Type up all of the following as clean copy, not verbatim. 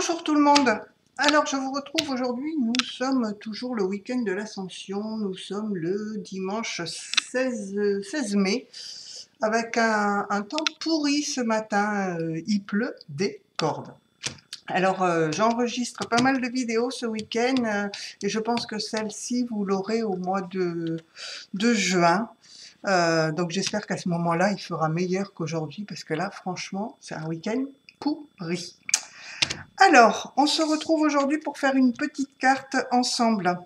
Bonjour tout le monde. Alors je vous retrouve aujourd'hui, nous sommes toujours le week-end de l'Ascension, nous sommes le dimanche 16 mai, avec un temps pourri ce matin, il pleut des cordes. Alors j'enregistre pas mal de vidéos ce week-end et je pense que celle-ci vous l'aurez au mois de juin. Donc j'espère qu'à ce moment-là il fera meilleur qu'aujourd'hui parce que là franchement c'est un week-end pourri. Alors, on se retrouve aujourd'hui pour faire une petite carte ensemble.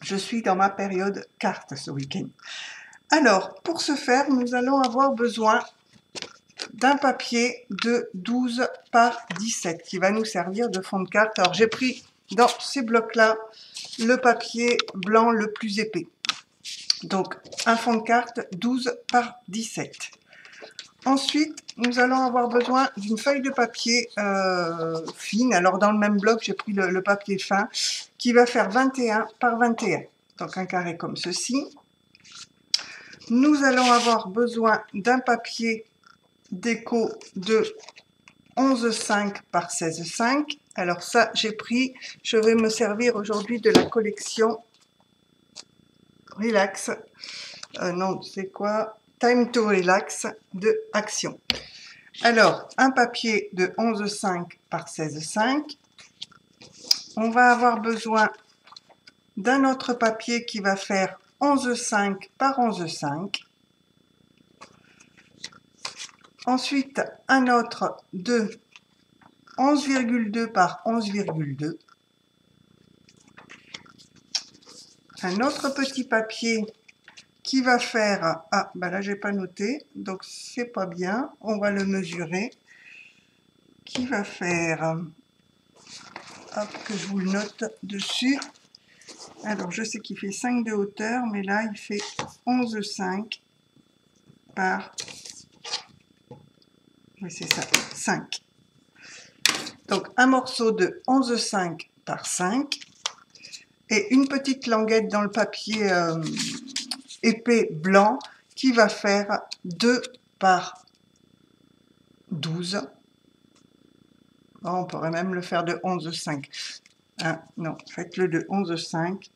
Je suis dans ma période carte ce week-end. Alors, pour ce faire, nous allons avoir besoin d'un papier de 12 par 17 qui va nous servir de fond de carte. Alors, j'ai pris dans ces blocs-là le papier blanc le plus épais. Donc, un fond de carte 12 par 17. Ensuite, nous allons avoir besoin d'une feuille de papier fine. Alors, dans le même bloc, j'ai pris le papier fin qui va faire 21 par 21. Donc, un carré comme ceci. Nous allons avoir besoin d'un papier déco de 11,5 par 16,5. Alors ça, j'ai pris. Je vais me servir aujourd'hui de la collection Relax. Non, c'est quoi ? Time to Relax de Action. Alors, un papier de 11,5 par 16,5. On va avoir besoin d'un autre papier qui va faire 11,5 par 11,5. Ensuite, un autre de 11,2 par 11,2. Un autre petit papier qui va faire, ah ben là j'ai pas noté, donc c'est pas bien, on va le mesurer, qui va faire, hop, que je vous le note dessus, alors je sais qu'il fait 5 de hauteur, mais là il fait 11,5 par, oui c'est ça, 5. Donc un morceau de 11,5 par 5, et une petite languette dans le papier épais blanc qui va faire 2 par 12. Oh, on pourrait même le faire de 11,5. Ah, non, faites-le de 11,5.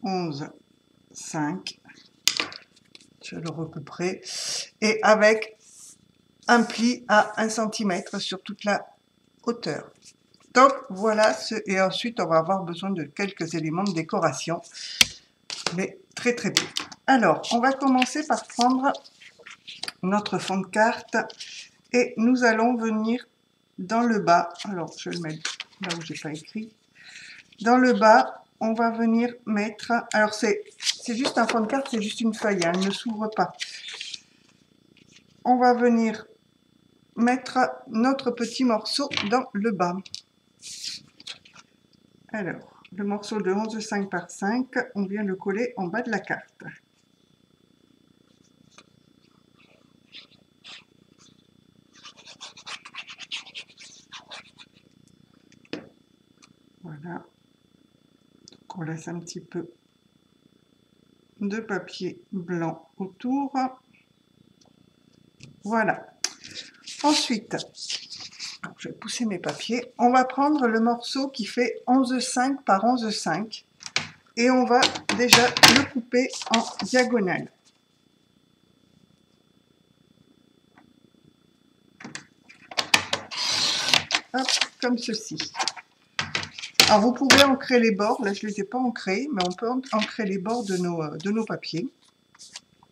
11,5. Je le recouperai. Et avec un pli à 1 cm sur toute la hauteur. Donc voilà, et ensuite on va avoir besoin de quelques éléments de décoration. Mais très très peu. Alors, on va commencer par prendre notre fond de carte et nous allons venir dans le bas. Alors, je vais le mettre là où j'ai pas écrit. Dans le bas, on va venir mettre. Alors, c'est juste un fond de carte, c'est juste une feuille, hein, elle ne s'ouvre pas. On va venir mettre notre petit morceau dans le bas. Alors, le morceau de 11,5 par 5, on vient le coller en bas de la carte. Voilà. Donc on laisse un petit peu de papier blanc autour. Voilà. Ensuite, je vais pousser mes papiers. On va prendre le morceau qui fait 11,5 par 11,5 et on va déjà le couper en diagonale. Hop, comme ceci. Alors vous pouvez ancrer les bords, là je ne les ai pas ancrés, mais on peut ancrer les bords de nos papiers.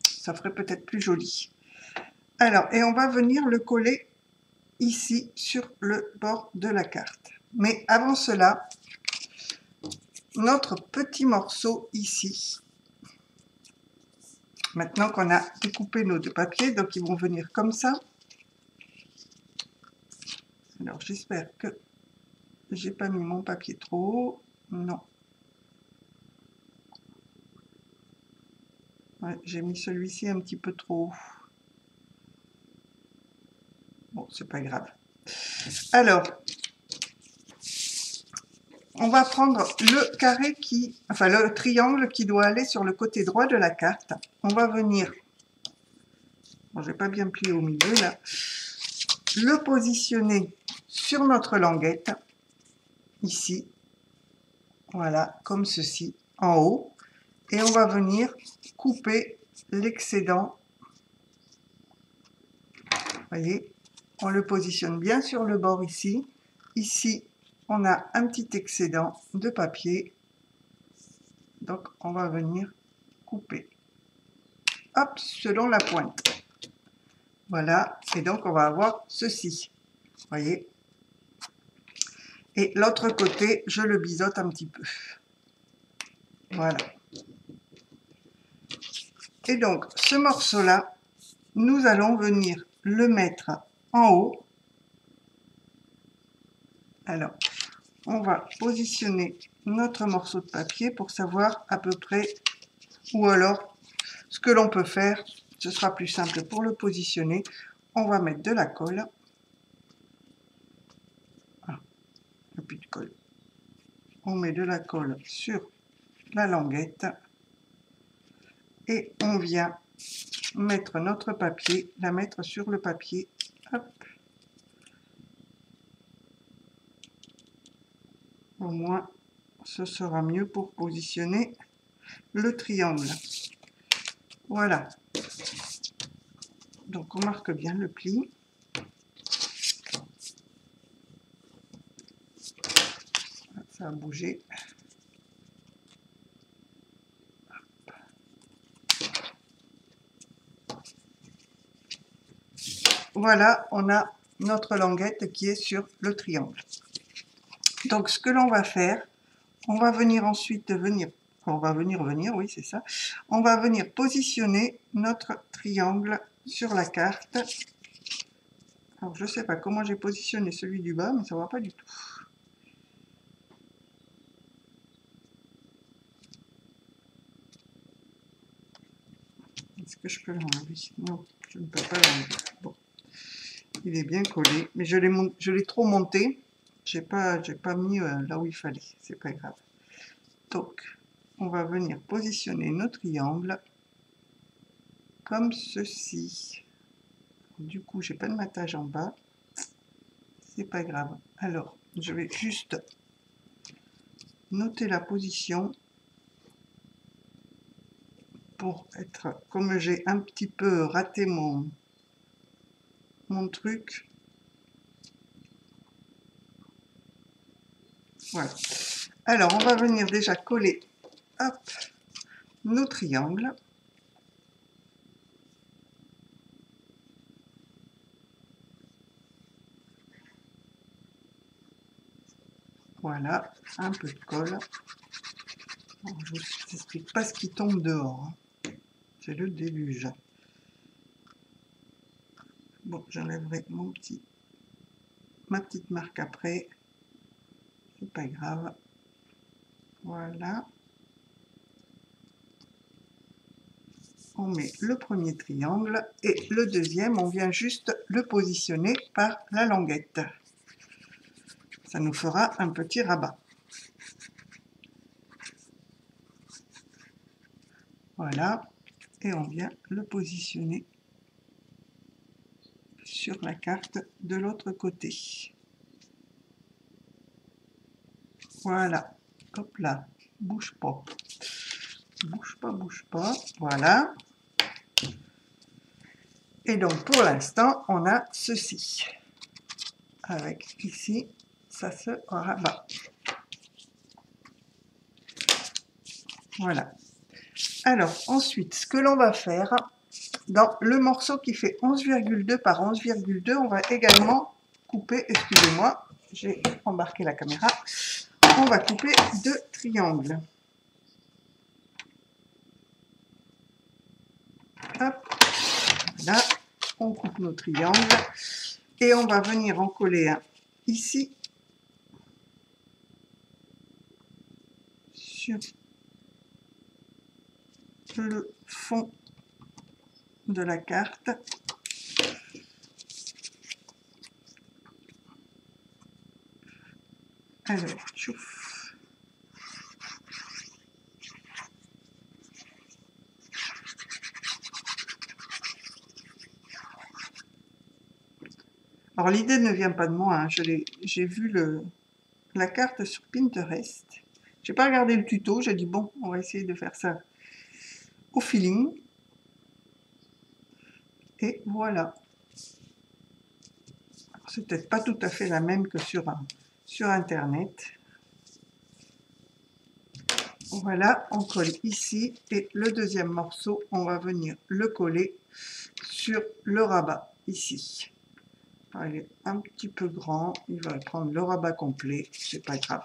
Ça ferait peut-être plus joli. Alors, et on va venir le coller ici sur le bord de la carte. Mais avant cela, notre petit morceau ici, maintenant qu'on a découpé nos deux papiers, donc ils vont venir comme ça. Alors j'espère que j'ai pas mis mon papier trop haut. Non. Ouais, j'ai mis celui-ci un petit peu trop haut. Bon, c'est pas grave. Alors, on va prendre le carré enfin le triangle qui doit aller sur le côté droit de la carte. On va venir, bon, je vais pas bien plier au milieu là, le positionner sur notre languette, ici, voilà, comme ceci, en haut, et on va venir couper l'excédent. Voyez, on le positionne bien sur le bord ici. Ici, on a un petit excédent de papier, donc on va venir couper. Hop, selon la pointe. Voilà, et donc on va avoir ceci. Voyez. Et l'autre côté, je le biseaute un petit peu. Voilà. Et donc, ce morceau-là, nous allons venir le mettre en haut. Alors, on va positionner notre morceau de papier pour savoir à peu près, ou alors, ce que l'on peut faire, ce sera plus simple pour le positionner. On va mettre de la colle. Ah, il n'y a plus de colle. On met de la colle sur la languette et on vient mettre notre papier, la mettre sur le papier. Hop. Au moins, ce sera mieux pour positionner le triangle. Voilà. Donc, on marque bien le pli. Ça a bougé. Voilà, on a notre languette qui est sur le triangle. Donc, ce que l'on va faire, on va venir ensuite oui, c'est ça. On va venir positionner notre triangle sur la carte. Alors, je ne sais pas comment j'ai positionné celui du bas, mais ça ne va pas du tout. Est-ce que je peux l'enlever? Non, je ne peux pas l'enlever. Bon, il est bien collé, mais je l'ai trop monté. J'ai pas mis là où il fallait. C'est pas grave. Donc, on va venir positionner nos triangles comme ceci. Du coup, j'ai pas de matage en bas. C'est pas grave. Alors, je vais juste noter la position pour être, comme j'ai un petit peu raté mon truc. Voilà. Alors, on va venir déjà coller, hop, nos triangles. Voilà, un peu de colle. Alors, je ne vous explique pas ce qui tombe dehors. C'est le déluge. Bon, j'enlèverai ma petite marque après. C'est pas grave. Voilà. On met le premier triangle et le deuxième, on vient juste le positionner par la languette. Ça nous fera un petit rabat. Voilà. Et on vient le positionner sur la carte de l'autre côté. Voilà. Hop là. Bouge pas. Bouge pas, bouge pas. Voilà. Et donc, pour l'instant, on a ceci. Avec ici, ça se rabat. Voilà. Alors, ensuite, ce que l'on va faire, dans le morceau qui fait 11,2 par 11,2, on va également couper, excusez-moi, j'ai embarqué la caméra, on va couper 2 triangles. Hop, là, on coupe nos triangles et on va venir en coller un ici sur le fond de la carte. Alors, chouf. Alors l'idée ne vient pas de moi, hein. J'ai vu la carte sur Pinterest. J'ai pas regardé le tuto, j'ai dit bon, on va essayer de faire ça au feeling. Et voilà. C'est peut-être pas tout à fait la même que sur Internet. Voilà, on colle ici et le deuxième morceau, on va venir le coller sur le rabat ici. Alors, il est un petit peu grand, il va prendre le rabat complet, c'est pas grave.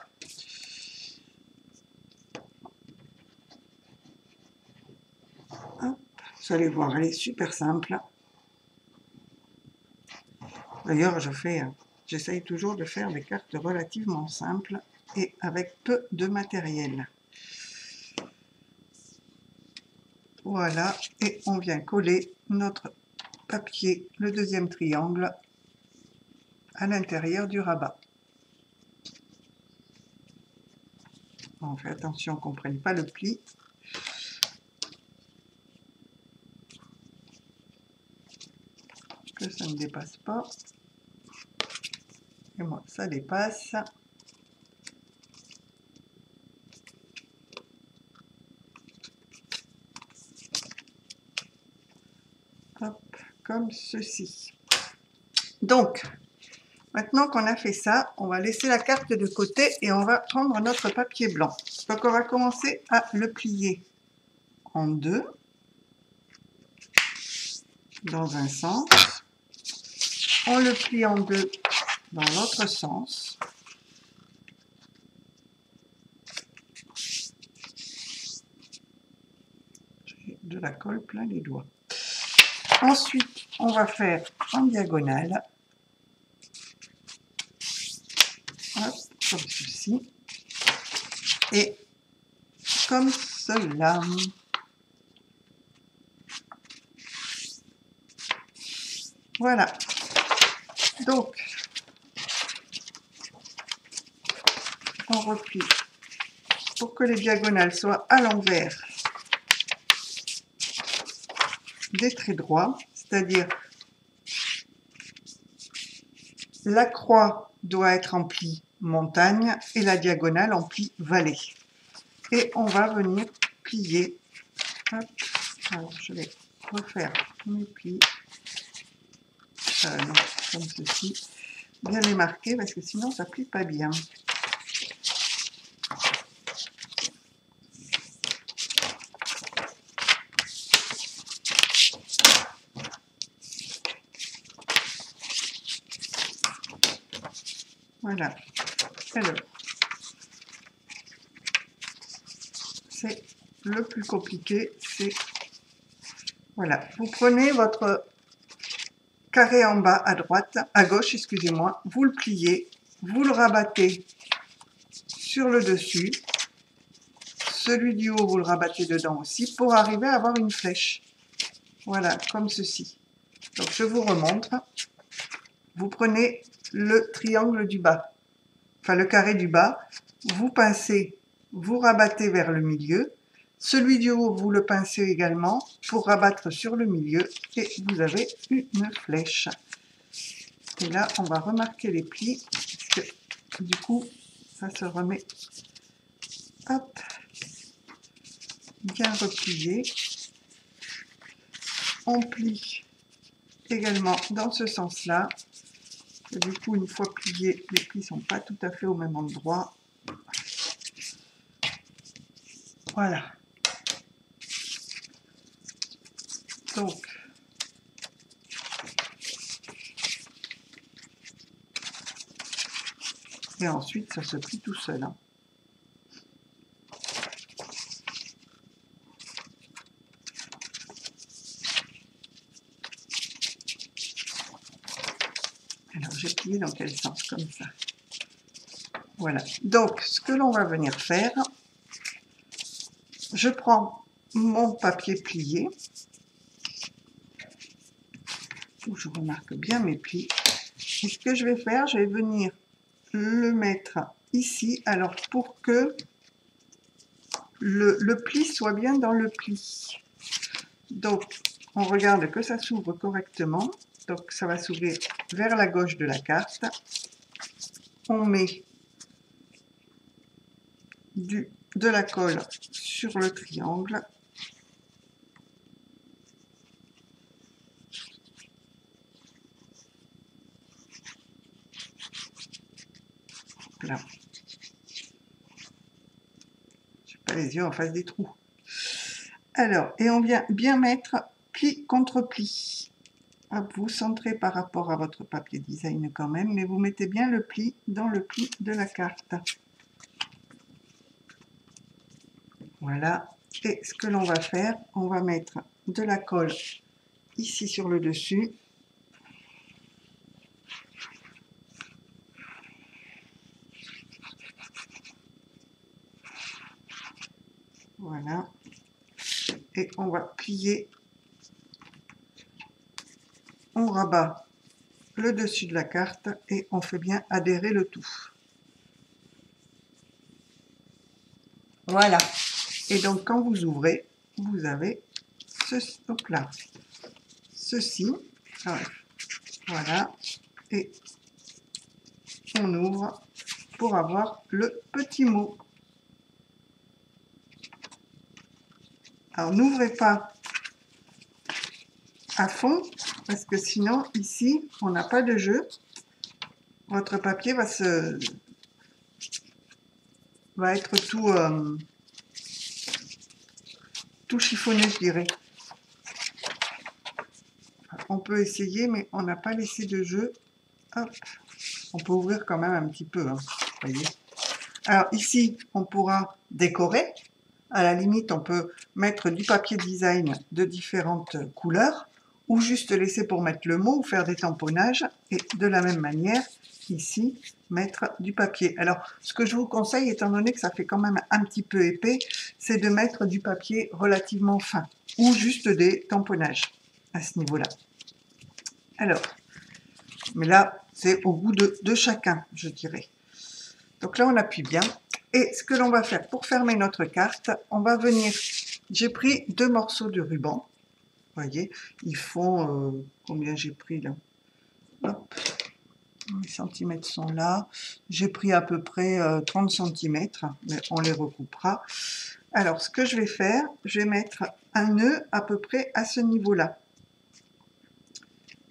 Hop, vous allez voir, elle est super simple. D'ailleurs, j'essaye toujours de faire des cartes relativement simples et avec peu de matériel. Voilà, et on vient coller notre papier, le deuxième triangle, à l'intérieur du rabat. On fait attention qu'on ne prenne pas le pli. Que ça ne dépasse pas. Et moi, ça dépasse. Hop, comme ceci. Donc, maintenant qu'on a fait ça, on va laisser la carte de côté et on va prendre notre papier blanc. Donc, on va commencer à le plier en deux, dans un sens. On le plie en deux dans l'autre sens. J'ai de la colle plein les doigts. Ensuite, on va faire en diagonale. Hop, comme ceci. Et comme cela. Voilà. Donc, on replie pour que les diagonales soient à l'envers des traits droits, c'est-à-dire la croix doit être en pli montagne et la diagonale en pli vallée. Et on va venir plier. Hop. Alors, je vais refaire mes plis. Non, comme ceci. Bien les marquer parce que sinon ça plie pas bien. Voilà. Alors, c'est le plus compliqué, c'est... Voilà, vous prenez votre carré en bas à droite, à gauche, excusez-moi, vous le pliez, vous le rabattez sur le dessus, celui du haut, vous le rabattez dedans aussi, pour arriver à avoir une flèche. Voilà, comme ceci. Donc, je vous remontre. Vous prenez le triangle du bas, enfin le carré du bas, vous pincez, vous rabattez vers le milieu, celui du haut, vous le pincez également pour rabattre sur le milieu et vous avez une flèche. Et là, on va remarquer les plis, parce que du coup, ça se remet, hop, bien replié. On plie également dans ce sens-là. Du coup, une fois pliés, les plis ne sont pas tout à fait au même endroit. Voilà. Donc, et ensuite, ça se plie tout seul. Hein. Alors, j'ai plié dans quel sens? Comme ça. Voilà. Donc, ce que l'on va venir faire, je prends mon papier plié, où je remarque bien mes plis. Et ce que je vais faire, je vais venir le mettre ici, alors pour que le pli soit bien dans le pli. Donc, on regarde que ça s'ouvre correctement. Donc ça va s'ouvrir vers la gauche de la carte. On met de la colle sur le triangle. Là. Je n'ai pas les yeux en face des trous. Alors, et on vient bien mettre pli contre pli. Hop, vous centrez par rapport à votre papier design quand même, mais vous mettez bien le pli dans le pli de la carte. Voilà. Et ce que l'on va faire, on va mettre de la colle ici sur le dessus. Voilà. Et on va plier. On rabat le dessus de la carte et on fait bien adhérer le tout. Voilà. Et donc quand vous ouvrez, vous avez ceci, donc là, ceci. Voilà. Et on ouvre pour avoir le petit mot. Alors n'ouvrez pas à fond parce que sinon ici on n'a pas de jeu. Votre papier va être tout chiffonné, je dirais. On peut essayer, mais on n'a pas laissé de jeu. Hop. On peut ouvrir quand même un petit peu, hein, voyez. Alors ici, on pourra décorer. À la limite, on peut mettre du papier design de différentes couleurs ou juste laisser pour mettre le mot ou faire des tamponnages. Et de la même manière, ici, mettre du papier. Alors, ce que je vous conseille, étant donné que ça fait quand même un petit peu épais, c'est de mettre du papier relativement fin ou juste des tamponnages à ce niveau-là. Alors, mais là, c'est au goût de chacun, je dirais. Donc là, on appuie bien. Et ce que l'on va faire pour fermer notre carte, on va venir... J'ai pris 2 morceaux de ruban. Vous voyez, ils font... combien j'ai pris là? Hop, les centimètres sont là. J'ai pris à peu près 30 cm, mais on les recoupera. Alors, ce que je vais faire, je vais mettre un nœud à peu près à ce niveau-là.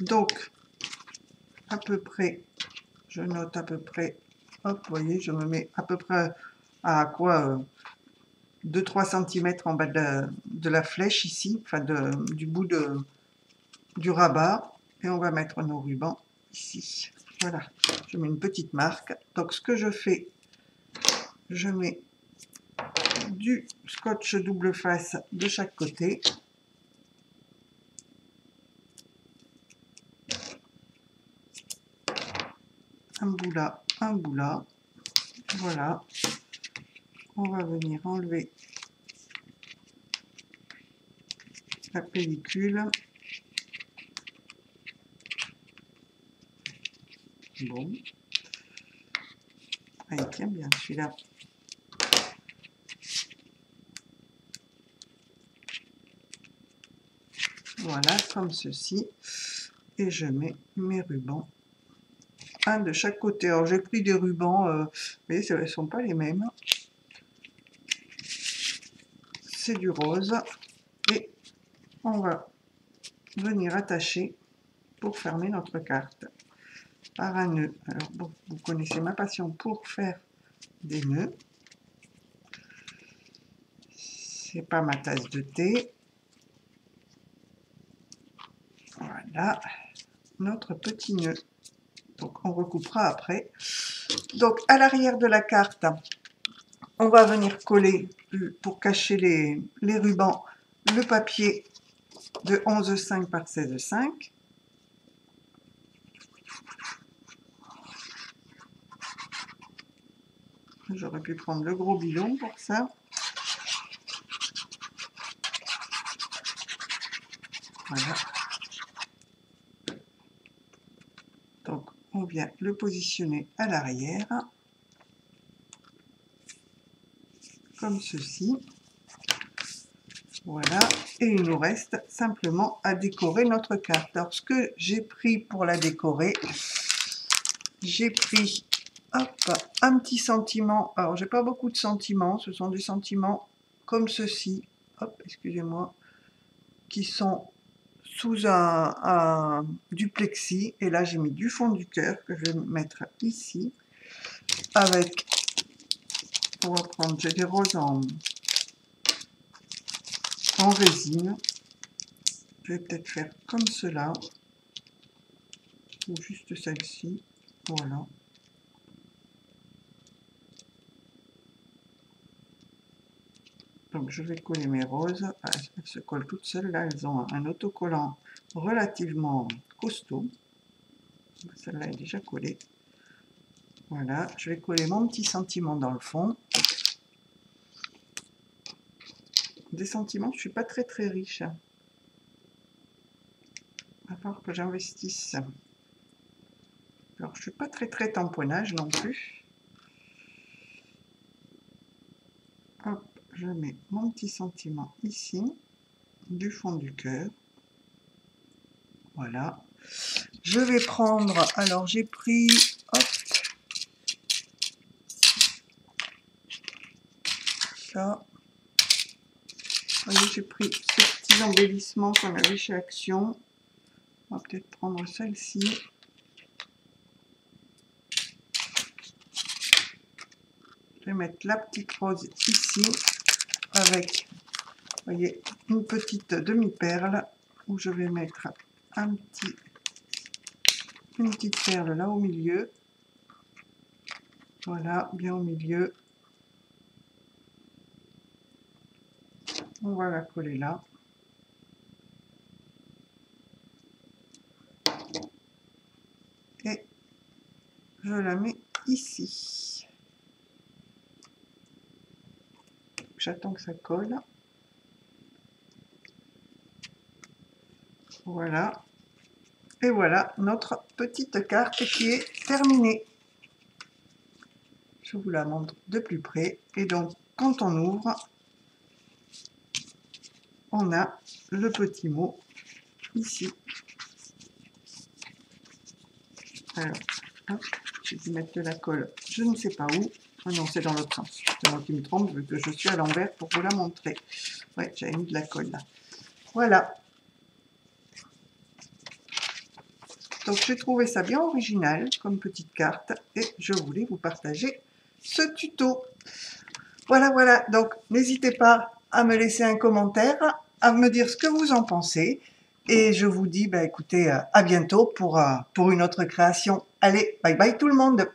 Donc, à peu près, je note à peu près, hop, vous voyez, je me mets à peu près à quoi 2-3 cm en bas de la flèche ici, enfin du bout du rabat, et on va mettre nos rubans ici. Voilà, je mets une petite marque. Donc ce que je fais, je mets du scotch double face de chaque côté. Un bout là, un bout là. Voilà. On va venir enlever la pellicule. Bon. Ah, il tient bien celui-là. Voilà, comme ceci. Et je mets mes rubans. Un de chaque côté. Alors j'ai pris des rubans, mais ce ne sont pas les mêmes. C'est du rose. Et on va venir attacher pour fermer notre carte par un nœud. Alors bon, vous connaissez ma passion pour faire des nœuds. C'est pas ma tasse de thé. Voilà notre petit nœud. Donc on recoupera après. Donc à l'arrière de la carte, on va venir coller pour cacher les rubans le papier de 11,5 par 16,5. J'aurais pu prendre le gros bidon pour ça. Voilà. Donc on vient le positionner à l'arrière, comme ceci. Voilà, et il nous reste simplement à décorer notre carte. Alors ce que j'ai pris pour la décorer, j'ai pris hop, un petit sentiment. Alors j'ai pas beaucoup de sentiments, ce sont des sentiments comme ceci, hop, excusez-moi, qui sont sous du plexi, et là j'ai mis du fond du cœur que je vais mettre ici, avec, pour reprendre, j'ai des roses en résine. Je vais peut-être faire comme cela, ou juste celle-ci, voilà. Donc je vais coller mes roses, elles se collent toutes seules, là elles ont un autocollant relativement costaud. Celle-là est déjà collée. Voilà, je vais coller mon petit sentiment dans le fond. Des sentiments, je ne suis pas très riche. Il va falloir que j'investisse. Alors je ne suis pas très tamponnage non plus. Hop, je mets mon petit sentiment ici, du fond du cœur. Voilà. Je vais prendre, alors j'ai pris, hop, ça. Vous voyez, j'ai pris ces petits embellissements qu'on avait chez Action. On va peut-être prendre celle-ci. Je vais mettre la petite rose ici, avec, vous voyez, une petite demi-perle, où je vais mettre une petite perle là au milieu. Voilà, bien au milieu. On va la coller là. Et je la mets ici. J'attends que ça colle. Voilà. Et voilà notre petite carte qui est terminée. Je vous la montre de plus près. Et donc, quand on ouvre, on a le petit mot ici. Alors, hop, j'ai dû mettre de la colle, je ne sais pas où. Ah non, c'est dans l'autre sens. C'est moi qui me trompe, vu que je suis à l'envers pour vous la montrer. Ouais, j'avais mis de la colle là. Voilà. Donc, j'ai trouvé ça bien original comme petite carte et je voulais vous partager ce tuto. Voilà, voilà. Donc, n'hésitez pas à me laisser un commentaire, à me dire ce que vous en pensez. Et je vous dis, bah, écoutez, à bientôt pour une autre création. Allez, bye bye tout le monde!